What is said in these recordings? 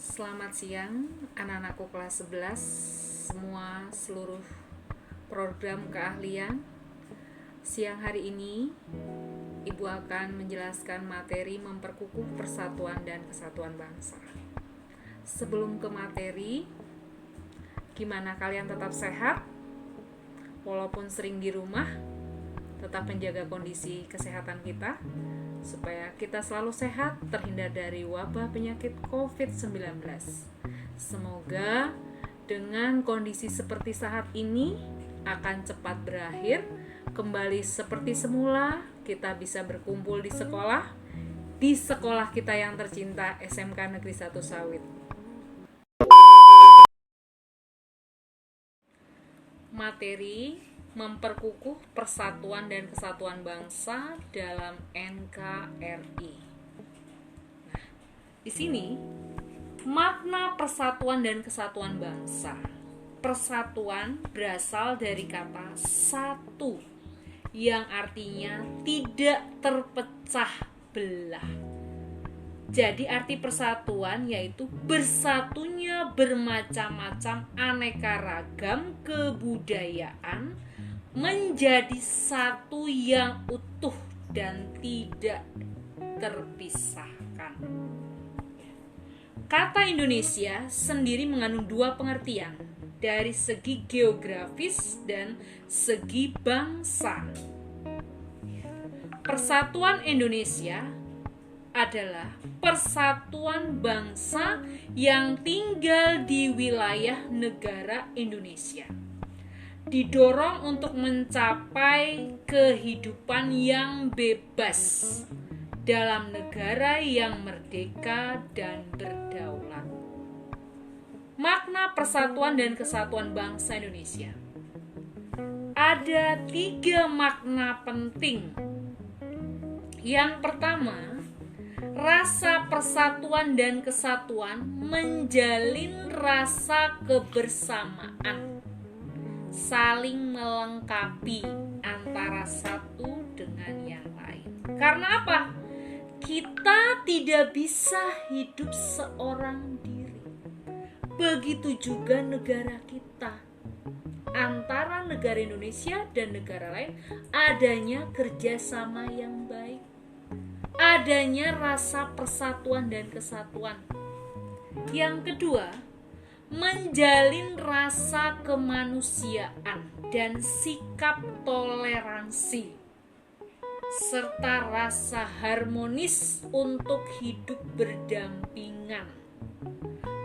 Selamat siang anak-anakku kelas 11, semua seluruh program keahlian. Siang hari ini Ibu akan menjelaskan materi memperkukuh persatuan dan kesatuan bangsa. Sebelum ke materi, gimana kalian tetap sehat? Walaupun sering di rumah, tetap menjaga kondisi kesehatan kita supaya kita selalu sehat, terhindar dari wabah penyakit COVID-19. Semoga dengan kondisi seperti saat ini akan cepat berakhir, kembali seperti semula, kita bisa berkumpul di sekolah kita yang tercinta, SMK Negeri 1 Sawit. Materi memperkukuh persatuan dan kesatuan bangsa dalam NKRI. Nah, di sini makna persatuan dan kesatuan bangsa. Persatuan berasal dari kata satu, yang artinya tidak terpecah belah. Jadi arti persatuan yaitu bersatunya bermacam-macam aneka ragam kebudayaan menjadi satu yang utuh dan tidak terpisahkan. Kata Indonesia sendiri mengandung dua pengertian, dari segi geografis dan segi bangsa. Persatuan Indonesia adalah persatuan bangsa yang tinggal di wilayah negara Indonesia, didorong untuk mencapai kehidupan yang bebas dalam negara yang merdeka dan berdaulat. Makna persatuan dan kesatuan bangsa Indonesia. Ada 3 makna penting. Yang pertama, rasa persatuan dan kesatuan menjalin rasa kebersamaan, saling melengkapi antara satu dengan yang lain. Karena apa? Kita tidak bisa hidup seorang diri. Begitu juga negara kita. Antara negara Indonesia dan negara lain adanya kerjasama yang baik, adanya rasa persatuan dan kesatuan. Yang kedua, menjalin rasa kemanusiaan dan sikap toleransi, serta rasa harmonis untuk hidup berdampingan.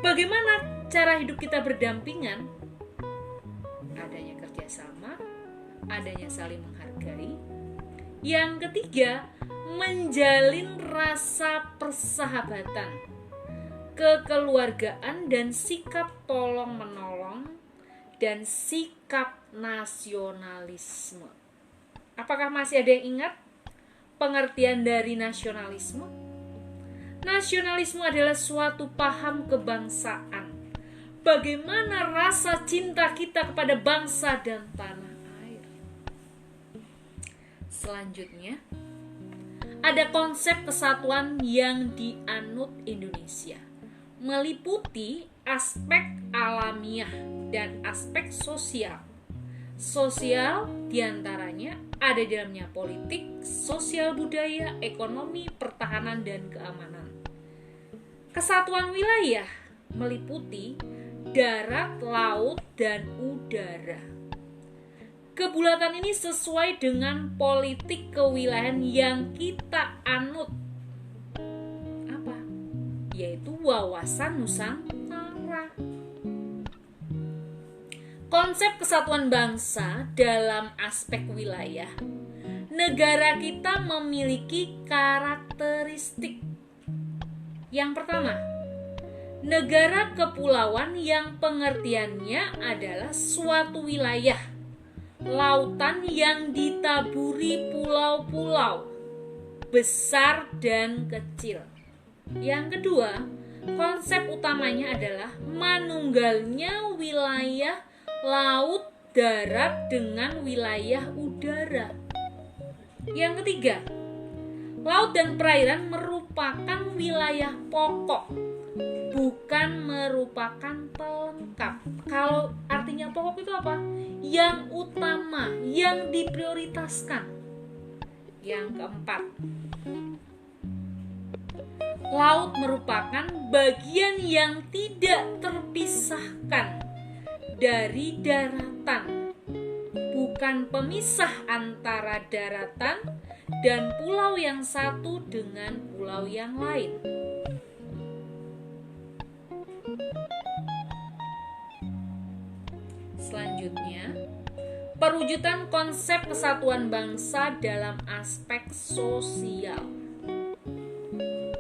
Bagaimana cara hidup kita berdampingan? Adanya kerjasama, adanya saling menghargai. Yang ketiga, menjalin rasa persahabatan, kekeluargaan dan sikap tolong-menolong, dan sikap nasionalisme. Apakah masih ada yang ingat pengertian dari nasionalisme? Nasionalisme adalah suatu paham kebangsaan. Bagaimana rasa cinta kita kepada bangsa dan tanah air. Selanjutnya, ada konsep kesatuan yang dianut Indonesia, meliputi aspek alamiah dan aspek sosial. Sosial diantaranya ada di dalamnya politik, sosial budaya, ekonomi, pertahanan, dan keamanan. Kesatuan wilayah meliputi darat, laut, dan udara. Kebulatan ini sesuai dengan politik kewilayahan yang kita anut. Apa? Yaitu wawasan Nusantara. Konsep kesatuan bangsa dalam aspek wilayah. Negara kita memiliki karakteristik. Yang pertama, negara kepulauan yang pengertiannya adalah suatu wilayah lautan yang ditaburi pulau-pulau besar dan kecil. Yang kedua, konsep utamanya adalah manunggalnya wilayah laut darat dengan wilayah udara. Yang ketiga, laut dan perairan merupakan wilayah pokok, bukan merupakan pelengkap. Kalau artinya pokok itu apa? Yang utama, yang diprioritaskan. Yang keempat, laut merupakan bagian yang tidak terpisahkan dari daratan, bukan pemisah antara daratan dan pulau yang satu dengan pulau yang lain. Selanjutnya, perwujudan konsep kesatuan bangsa dalam aspek sosial.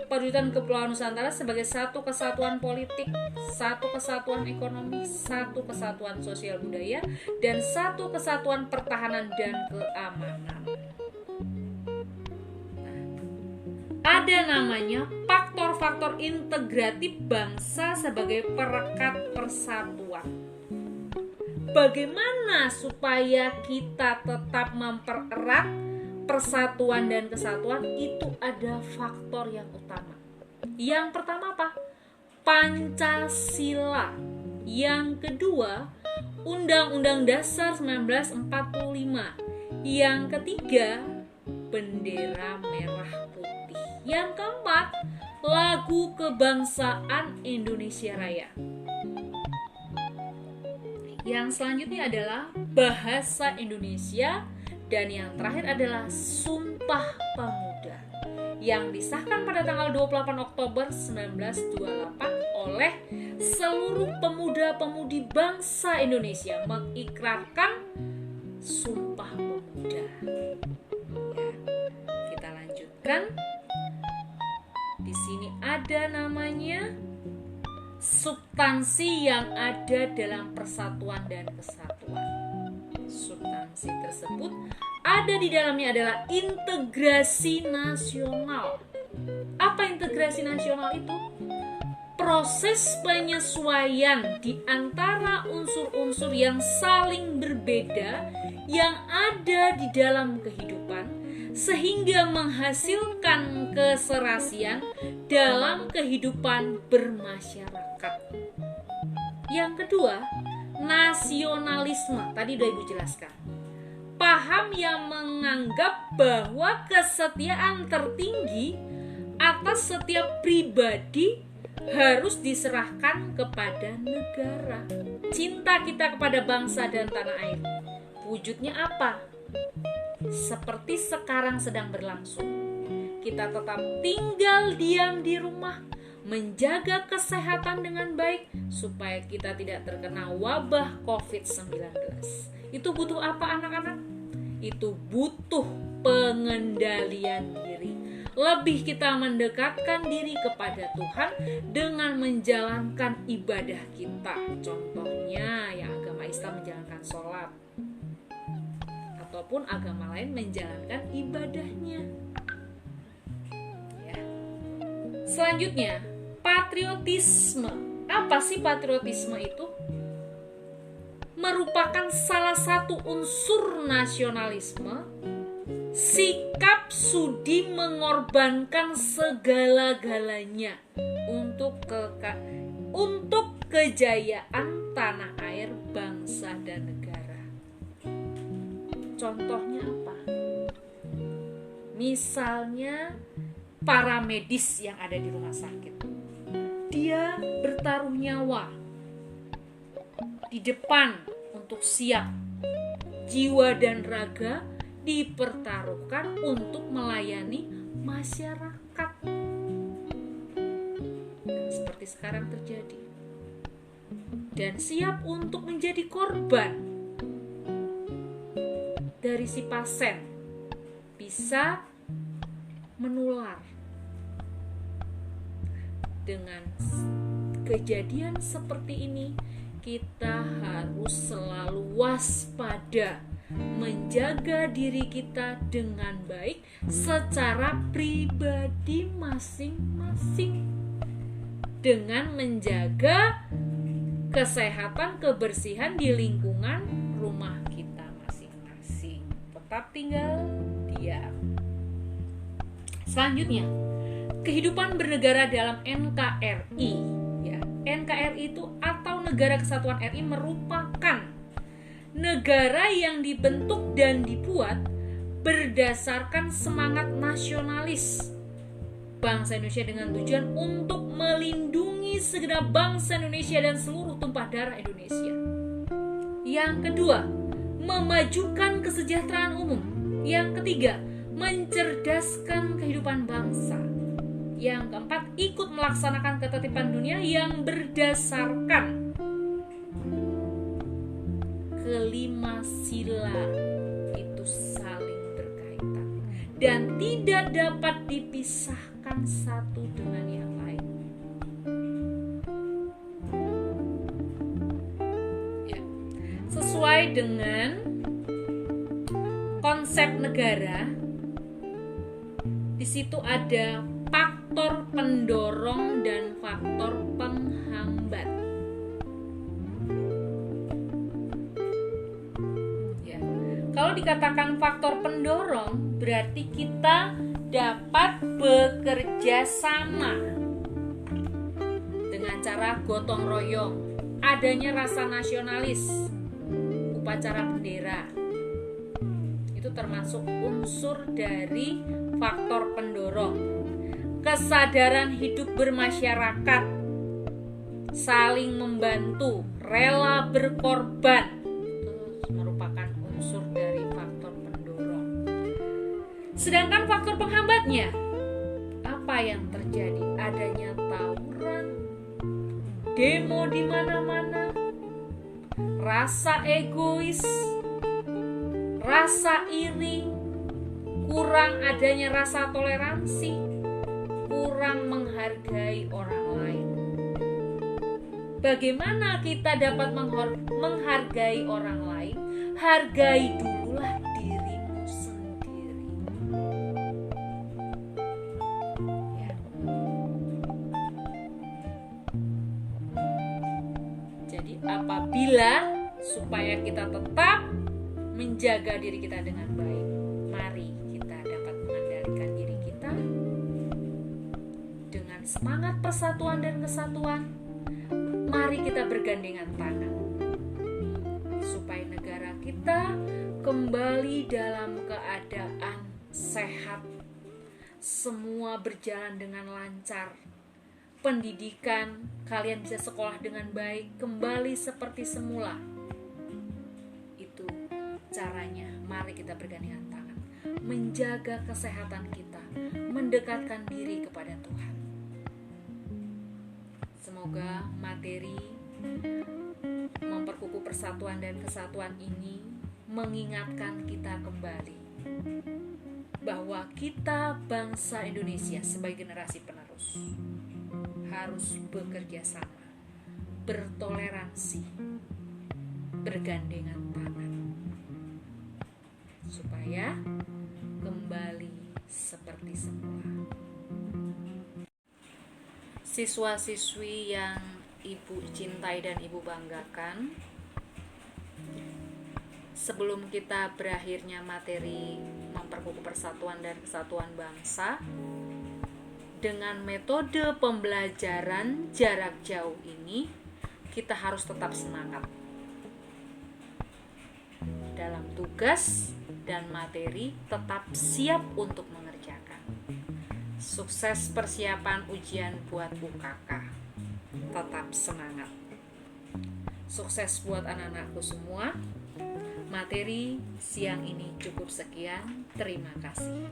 Perwujudan Kepulauan Nusantara sebagai satu kesatuan politik, satu kesatuan ekonomi, satu kesatuan sosial budaya, dan satu kesatuan pertahanan dan keamanan. Ada namanya faktor-faktor integratif bangsa sebagai perekat persatuan. Bagaimana supaya kita tetap mempererat persatuan dan kesatuan? Itu ada faktor yang utama. Yang pertama apa? Pancasila. Yang kedua, Undang-Undang Dasar 1945. Yang ketiga, bendera merah putih. Yang keempat, lagu kebangsaan Indonesia Raya. Yang selanjutnya adalah bahasa Indonesia, dan yang terakhir adalah Sumpah Pemuda yang disahkan pada tanggal 28 Oktober 1928 oleh seluruh pemuda-pemudi bangsa Indonesia mengikrarkan Sumpah Pemuda. Ya, kita lanjutkan. Di sini ada namanya substansi yang ada dalam persatuan dan kesatuan. Substansi tersebut ada di dalamnya adalah integrasi nasional. Apa integrasi nasional itu? Proses penyesuaian di antara unsur-unsur yang saling berbeda yang ada di dalam kehidupan sehingga menghasilkan keserasian dalam kehidupan bermasyarakat. Yang kedua, nasionalisme. Tadi udah Ibu jelaskan. Paham yang menganggap bahwa kesetiaan tertinggi atas setiap pribadi harus diserahkan kepada negara. Cinta kita kepada bangsa dan tanah air. Wujudnya apa? Seperti sekarang sedang berlangsung. Kita tetap tinggal diam di rumah, menjaga kesehatan dengan baik supaya kita tidak terkena wabah COVID-19. Itu butuh apa anak-anak? Itu butuh pengendalian diri. Lebih kita mendekatkan diri kepada Tuhan dengan menjalankan ibadah kita. Contohnya yang agama Islam menjalankan sholat, ataupun agama lain menjalankan ibadahnya. Ya. Selanjutnya, patriotisme. Apa sih patriotisme itu? Merupakan salah satu unsur nasionalisme, sikap sudi mengorbankan segala-galanya untuk kejayaan tanah air, bangsa dan negara. Contohnya apa? Misalnya para medis yang ada di rumah sakit. Dia bertaruh nyawa di depan untuk siap. Jiwa dan raga dipertaruhkan untuk melayani masyarakat. Seperti sekarang terjadi. Dan siap untuk menjadi korban dari si pasien, bisa menular. Dengan kejadian seperti ini, kita harus selalu waspada, menjaga diri kita dengan baik secara pribadi masing-masing, dengan menjaga kesehatan, kebersihan di lingkungan rumah kita masing-masing. Tetap tinggal diam. Selanjutnya, kehidupan bernegara dalam NKRI. Ya, NKRI NKRI itu atau Negara Kesatuan RI merupakan negara yang dibentuk dan dibuat berdasarkan semangat nasionalis bangsa Indonesia dengan tujuan untuk melindungi segenap bangsa Indonesia dan seluruh tumpah darah Indonesia. Yang kedua, memajukan kesejahteraan umum. Yang ketiga, mencerdaskan kehidupan bangsa. Yang keempat, ikut melaksanakan ketertiban dunia yang berdasarkan kelima sila itu saling berkaitan dan tidak dapat dipisahkan satu dengan yang lain. Ya. Sesuai dengan konsep negara, di situ ada faktor pendorong dan faktor penghambat. Ya. Kalau dikatakan faktor pendorong, berarti kita dapat bekerja sama dengan cara gotong royong, adanya rasa nasionalis, upacara bendera. Itu termasuk unsur dari faktor pendorong. Kesadaran hidup bermasyarakat, saling membantu, rela berkorban, itu merupakan unsur dari faktor pendorong. Sedangkan faktor penghambatnya, apa yang terjadi? Adanya tawuran, demo di mana-mana, rasa egois, rasa iri, kurang adanya rasa toleransi, kurang menghargai orang lain. Bagaimana kita dapat menghargai orang lain? Hargai dululah dirimu sendiri. Ya. Jadi apabila supaya kita tetap menjaga diri kita dengan baik, mari kita dapat mengendalikan diri kita dengan semangat persatuan dan kesatuan. Mari kita bergandengan tangan supaya negara kita kembali dalam keadaan sehat, semua berjalan dengan lancar, pendidikan kalian bisa sekolah dengan baik, kembali seperti semula. Itu caranya. Mari kita bergandengan tangan, menjaga kesehatan kita, mendekatkan diri kepada Tuhan. Semoga materi memperkukuh persatuan dan kesatuan ini mengingatkan kita kembali bahwa kita bangsa Indonesia sebagai generasi penerus harus bekerja sama, bertoleransi, bergandengan tangan supaya kembali seperti semula. Siswa-siswi yang Ibu cintai dan Ibu banggakan, sebelum kita berakhirnya materi memperkukuh persatuan dan kesatuan bangsa, dengan metode pembelajaran jarak jauh ini, kita harus tetap semangat dalam tugas dan materi, tetap siap untuk mengerjakan. Sukses persiapan ujian buat UKK. Tetap semangat. Sukses buat anak-anakku semua. Materi siang ini cukup sekian. Terima kasih.